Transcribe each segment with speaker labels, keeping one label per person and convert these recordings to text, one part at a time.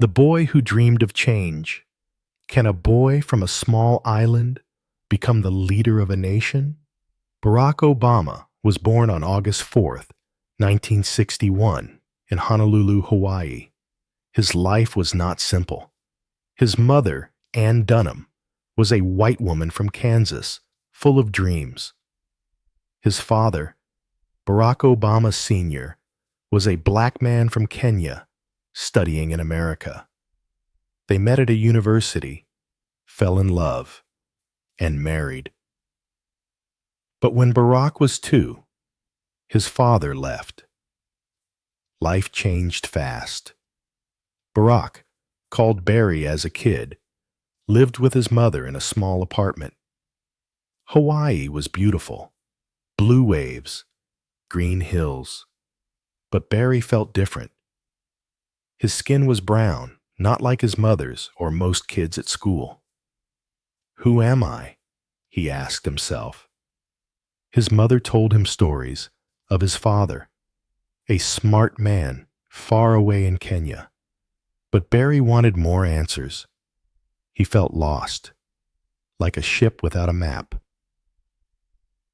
Speaker 1: The boy who dreamed of change. Can a boy from a small island become the leader of a nation? Barack Obama was born on August 4th, 1961, in Honolulu, Hawaii. His life was not simple. His mother, Ann Dunham, was a white woman from Kansas, full of dreams. His father, Barack Obama Sr., was a black man from Kenya, studying in America. They met at a university, fell in love, and married. But when Barack was 2, his father left. Life changed fast. Barack, called Barry as a kid, lived with his mother in a small apartment. Hawaii was beautiful, blue waves, green hills. But Barry felt different. His skin was brown, not like his mother's or most kids at school. "Who am I?" he asked himself. His mother told him stories of his father, a smart man far away in Kenya. But Barry wanted more answers. He felt lost, like a ship without a map.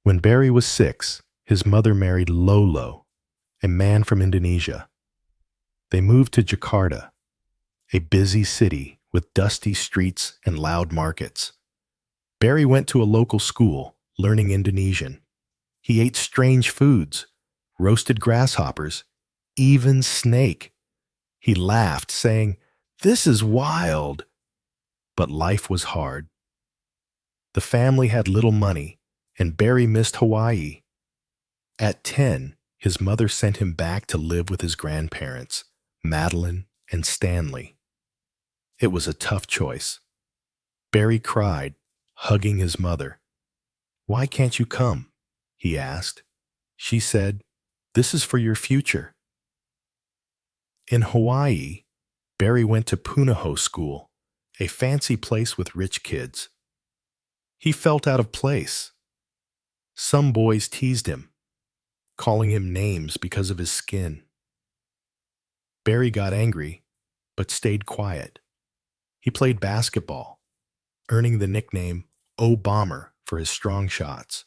Speaker 1: When Barry was 6, his mother married Lolo, a man from Indonesia. They moved to Jakarta, a busy city with dusty streets and loud markets. Barry went to a local school, learning Indonesian. He ate strange foods, roasted grasshoppers, even snake. He laughed, saying, "This is wild." But life was hard. The family had little money, and Barry missed Hawaii. At 10, his mother sent him back to live with his grandparents, Madeline and Stanley. It was a tough choice. Barry cried, hugging his mother. "Why can't you come?" he asked. She said, "This is for your future." In Hawaii, Barry went to Punahou School, a fancy place with rich kids. He felt out of place. Some boys teased him, calling him names because of his skin. Barry got angry, but stayed quiet. He played basketball, earning the nickname O-Bomber for his strong shots.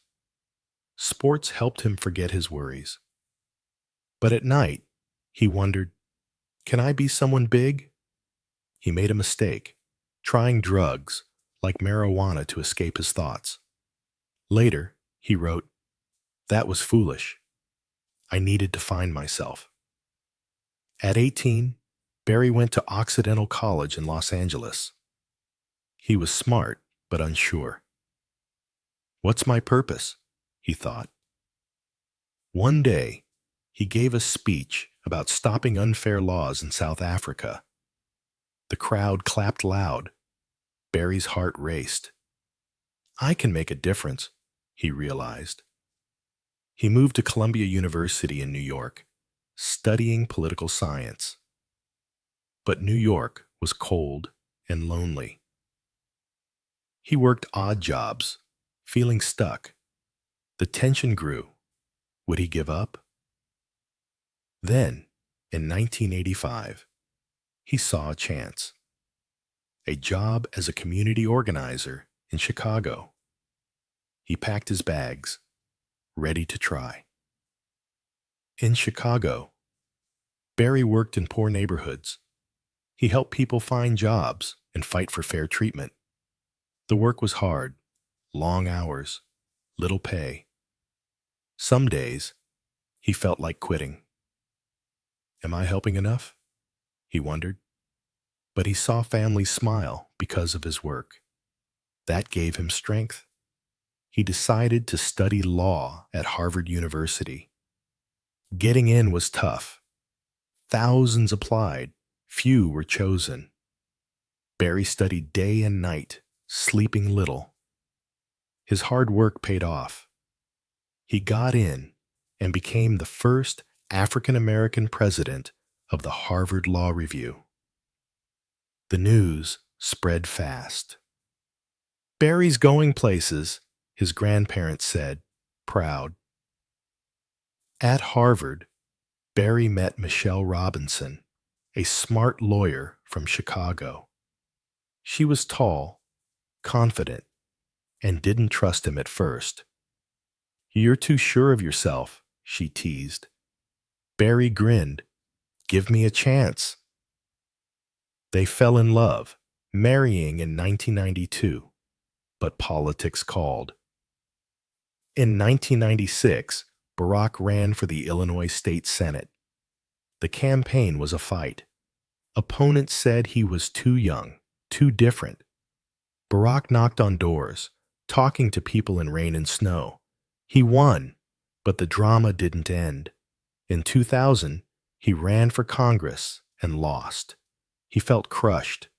Speaker 1: Sports helped him forget his worries. But at night, he wondered, can I be someone big? He made a mistake, trying drugs like marijuana to escape his thoughts. Later, he wrote, "That was foolish. I needed to find myself." At 18, Barry went to Occidental College in Los Angeles. He was smart, but unsure. "What's my purpose?" he thought. One day, he gave a speech about stopping unfair laws in South Africa. The crowd clapped loud. Barry's heart raced. I can make a difference, he realized. He moved to Columbia University in New York, studying political science. But New York was cold and lonely. He worked odd jobs, feeling stuck. The tension grew. Would he give up? Then, in 1985, he saw a chance. A job as a community organizer in Chicago. He packed his bags, ready to try. In Chicago, Barry worked in poor neighborhoods. He helped people find jobs and fight for fair treatment. The work was hard, long hours, little pay. Some days, he felt like quitting. Am I helping enough? He wondered. But he saw families smile because of his work. That gave him strength. He decided to study law at Harvard University. Getting in was tough. Thousands applied, few were chosen. Barry studied day and night, sleeping little. His hard work paid off. He got in and became the first African American president of the Harvard Law Review. The news spread fast. Barry's going places, his grandparents said, proud. At Harvard, Barry met Michelle Robinson, a smart lawyer from Chicago. She was tall, confident, and didn't trust him at first. "You're too sure of yourself," she teased. Barry grinned. "Give me a chance." They fell in love, marrying in 1992, but politics called. In 1996, Barack ran for the Illinois State Senate. The campaign was a fight. Opponents said he was too young, too different. Barack knocked on doors, talking to people in rain and snow. He won, but the drama didn't end. In 2000, he ran for Congress and lost. He felt crushed.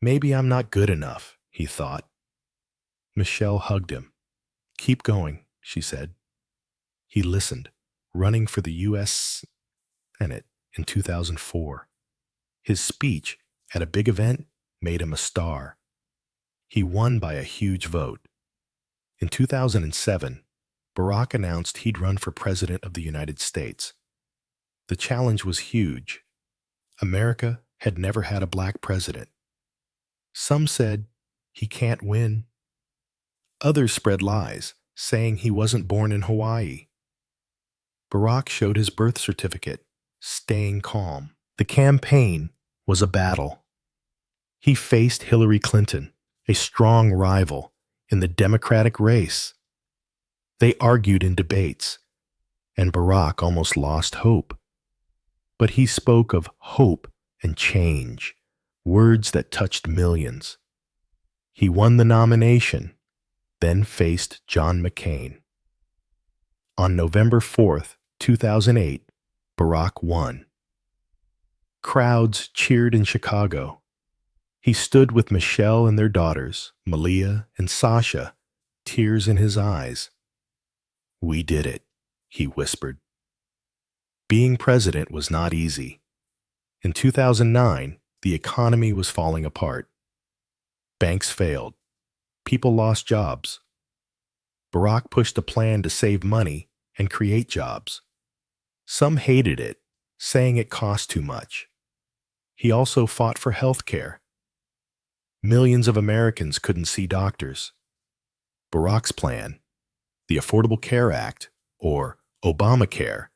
Speaker 1: "Maybe I'm not good enough," he thought. Michelle hugged him. "Keep going," she said. He listened, running for the U.S. Senate in 2004. His speech at a big event made him a star. He won by a huge vote. In 2007, Barack announced he'd run for President of the United States. The challenge was huge. America had never had a black president. Some said he can't win. Others spread lies, saying he wasn't born in Hawaii. Barack showed his birth certificate, staying calm. The campaign was a battle. He faced Hillary Clinton, a strong rival, in the Democratic race. They argued in debates, and Barack almost lost hope. But he spoke of hope and change, words that touched millions. He won the nomination, then faced John McCain. On November 4th, 2008, Barack won. Crowds cheered in Chicago. He stood with Michelle and their daughters, Malia and Sasha, tears in his eyes. "We did it," he whispered. Being president was not easy. In 2009, the economy was falling apart. Banks failed. People lost jobs. Barack pushed a plan to save money and create jobs. Some hated it, saying it cost too much. He also fought for health care. Millions of Americans couldn't see doctors. Barack's plan, the Affordable Care Act, or Obamacare,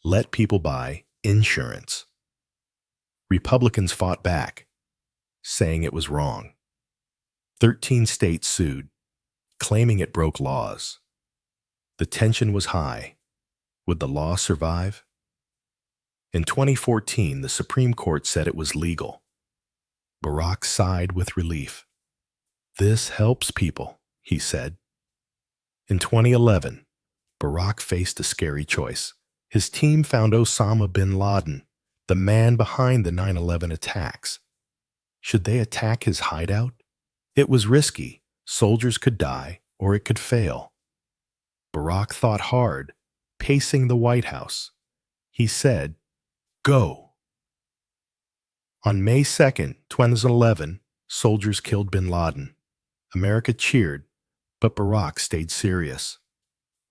Speaker 1: let people buy insurance. Republicans fought back, saying it was wrong. 13 states sued, claiming it broke laws. The tension was high. Would the law survive? In 2014, the Supreme Court said it was legal. Barack sighed with relief. "This helps people," he said. In 2011, Barack faced a scary choice. His team found Osama bin Laden, the man behind the 9/11 attacks. Should they attack his hideout? It was risky. Soldiers could die, or it could fail. Barack thought hard, pacing the White House. He said, "Go." On May 2nd, 2011, soldiers killed bin Laden. America cheered, but Barack stayed serious.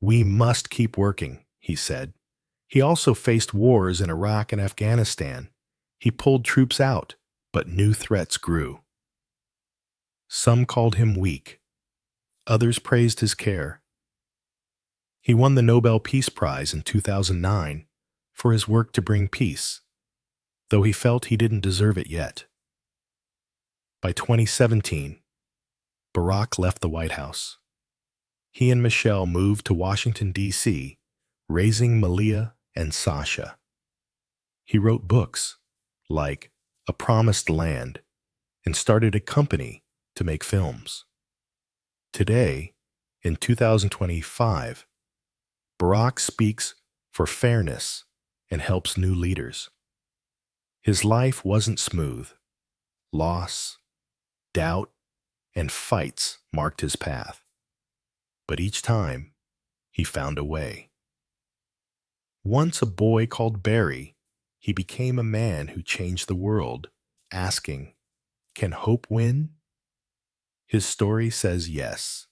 Speaker 1: "We must keep working," he said. He also faced wars in Iraq and Afghanistan. He pulled troops out, but new threats grew. Some called him weak. Others praised his care. He won the Nobel Peace Prize in 2009 for his work to bring peace, though he felt he didn't deserve it yet. By 2017, Barack left the White House. He and Michelle moved to Washington, D.C., raising Malia and Sasha. He wrote books, like A Promised Land, and started a company to make films. Today, in 2025, Barack speaks for fairness and helps new leaders. His life wasn't smooth. Loss, doubt, and fights marked his path. But each time, he found a way. Once a boy called Barry, he became a man who changed the world, asking, "Can hope win?" His story says yes.